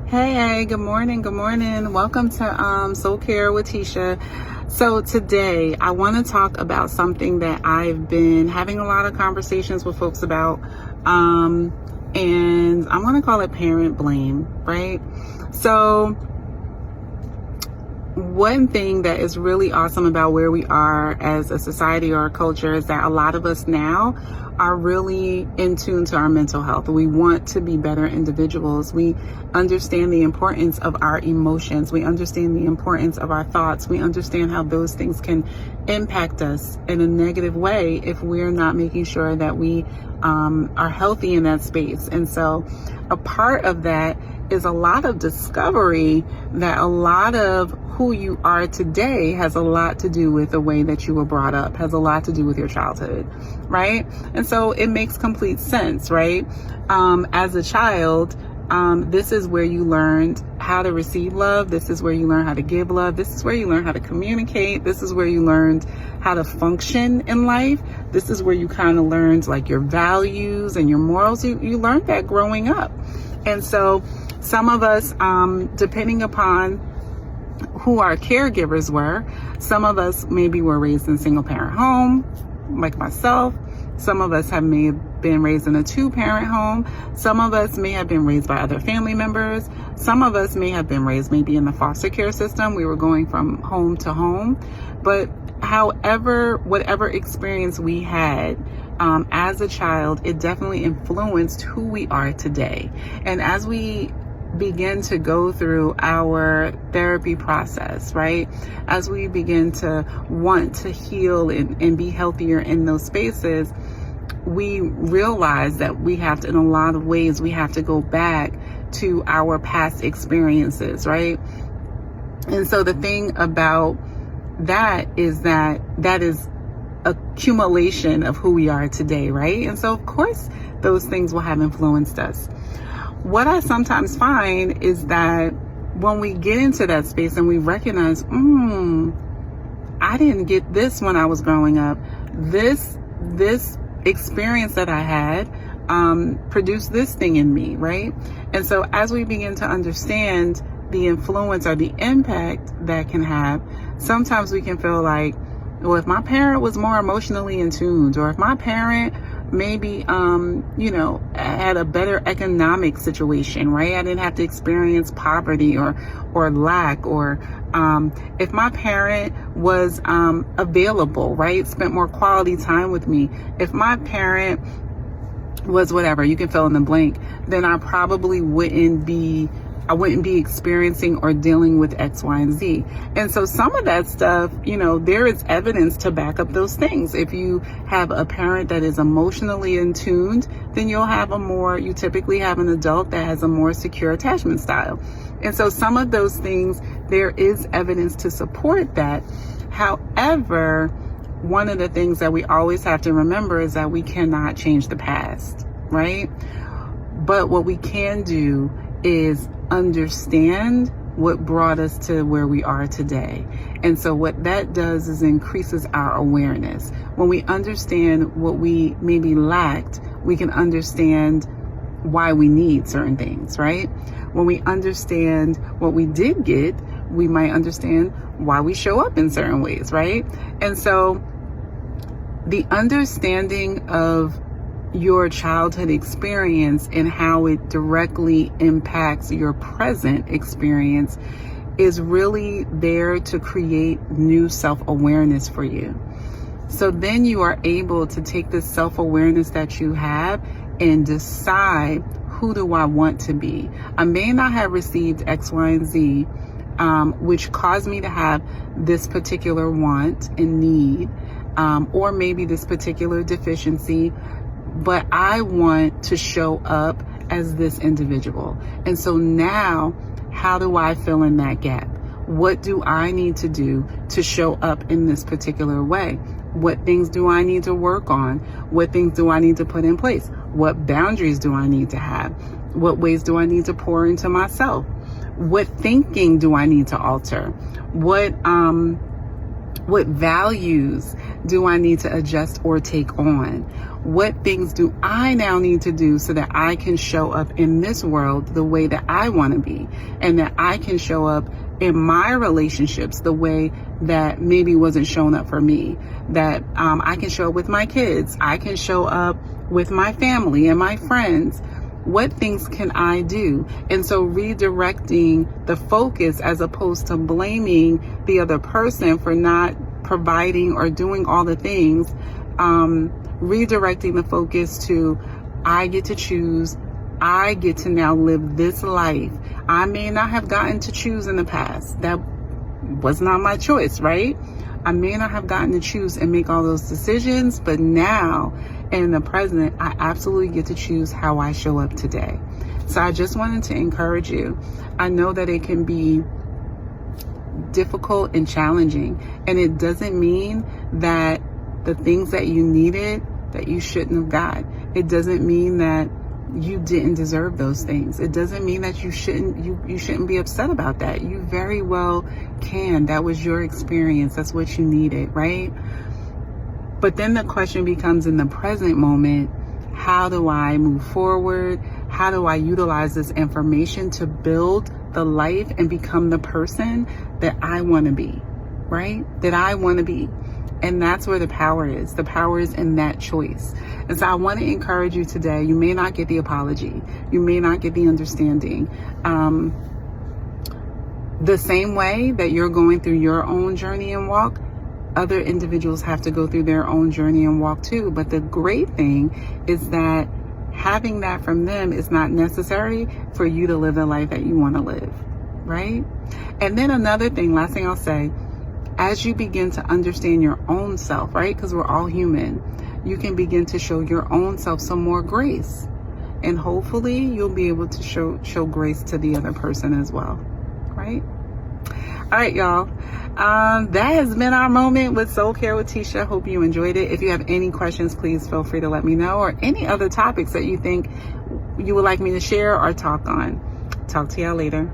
Hey, good morning. Good morning. Welcome to Soul Care with Tisha. So today I want to talk about something that I've been having a lot of conversations with folks about. And I'm going to call it parent blame, right? So one thing that is really awesome about where we are as a society or a culture is that a lot of us now are really in tune to our mental health. We want to be better individuals. We understand the importance of our emotions. We understand the importance of our thoughts. We understand how those things can impact us in a negative way if we're not making sure that we are healthy in that space. And so a part of that is a lot of discovery that a lot of who you are today has a lot to do with the way that you were brought up, has a lot to do with your childhood, right? And so it makes complete sense, right? As a child, this is where you learned how to receive love. This is where you learn how to give love. This is where you learn how to communicate. This is where you learned how to function in life. This is where you kind of learned like your values and your morals. You learned that growing up. And so some of us, depending upon who our caregivers were, some of us maybe were raised in a single parent home, like myself. Some of us may have been raised in a 2-parent home. Some of us may have been raised by other family members. Some of us may have been raised maybe in the foster care system. We were going from home to home. But however, whatever experience we had as a child, it definitely influenced who we are today. And as we begin to go through our therapy process, right? As we begin to want to heal and be healthier in those spaces, we realize that we have to, in a lot of ways, we have to go back to our past experiences, right? And so the thing about that is that is accumulation of who we are today, right? And so of course those things will have influenced us. What I sometimes find is that when we get into that space and we recognize, I didn't get this when I was growing up. This experience that I had produced this thing in me, right? And so as we begin to understand the influence or the impact that can have, sometimes we can feel like, well, if my parent was more emotionally in tune, or if my parent maybe, had a better economic situation, right? I didn't have to experience poverty or lack, or if my parent was available, right? Spent more quality time with me. If my parent was whatever, you can fill in the blank, then I probably wouldn't be experiencing or dealing with X, Y, and Z. And so some of that stuff, there is evidence to back up those things. If you have a parent that is emotionally in tuned, then you typically have an adult that has a more secure attachment style. And so some of those things, there is evidence to support that. However, one of the things that we always have to remember is that we cannot change the past, right? But what we can do is understand what brought us to where we are today. And so what that does is increases our awareness. When we understand what we maybe lacked, we can understand why we need certain things, right? When we understand what we did get, we might understand why we show up in certain ways, right? And so the understanding of your childhood experience and how it directly impacts your present experience is really there to create new self-awareness for you. So then you are able to take this self-awareness that you have and decide, who do I want to be? I may not have received X, Y, and Z, which caused me to have this particular want and need, or maybe this particular deficiency, but I want to show up as this individual. And so now, how do I fill in that gap? What do I need to do to show up in this particular way? What things do I need to work on? What things do I need to put in place? What boundaries do I need to have? What ways do I need to pour into myself? What thinking do I need to alter? What values do I need to adjust or take on? What things do I now need to do so that I can show up in this world the way that I want to be, and that I can show up in my relationships the way that maybe wasn't shown up for me, that I can show up with my kids, I can show up with my family and my friends. What things can I do? And so redirecting the focus, as opposed to blaming the other person for not providing or doing all the things, redirecting the focus to, I get to choose. I get to now live this life. I may not have gotten to choose in the past. That was not my choice, right? I may not have gotten to choose and make all those decisions, but now in the present, I absolutely get to choose how I show up today. So I just wanted to encourage you. I know that it can be difficult and challenging, and it doesn't mean that the things that you needed that you shouldn't have got. It doesn't mean that you didn't deserve those things. It doesn't mean that you shouldn't be upset about that. You very well can. That was your experience. That's what you needed, right? But then the question becomes, in the present moment, how do I move forward? How do I utilize this information to build the life and become the person that I want to be, right? That I want to be. And that's where the power is. The power is in that choice. And so I want to encourage you today. You may not get the apology. You may not get the understanding. The same way that you're going through your own journey and walk, other individuals have to go through their own journey and walk too. But the great thing is that having that from them is not necessary for you to live the life that you want to live, right? And then another thing, last thing I'll say, as you begin to understand your own self, right? Because we're all human, you can begin to show your own self some more grace. And hopefully you'll be able to show grace to the other person as well, right? All right, y'all. That has been our moment with Soul Care with Tisha. Hope you enjoyed it. If you have any questions, please feel free to let me know, or any other topics that you think you would like me to share or talk on. Talk to y'all later.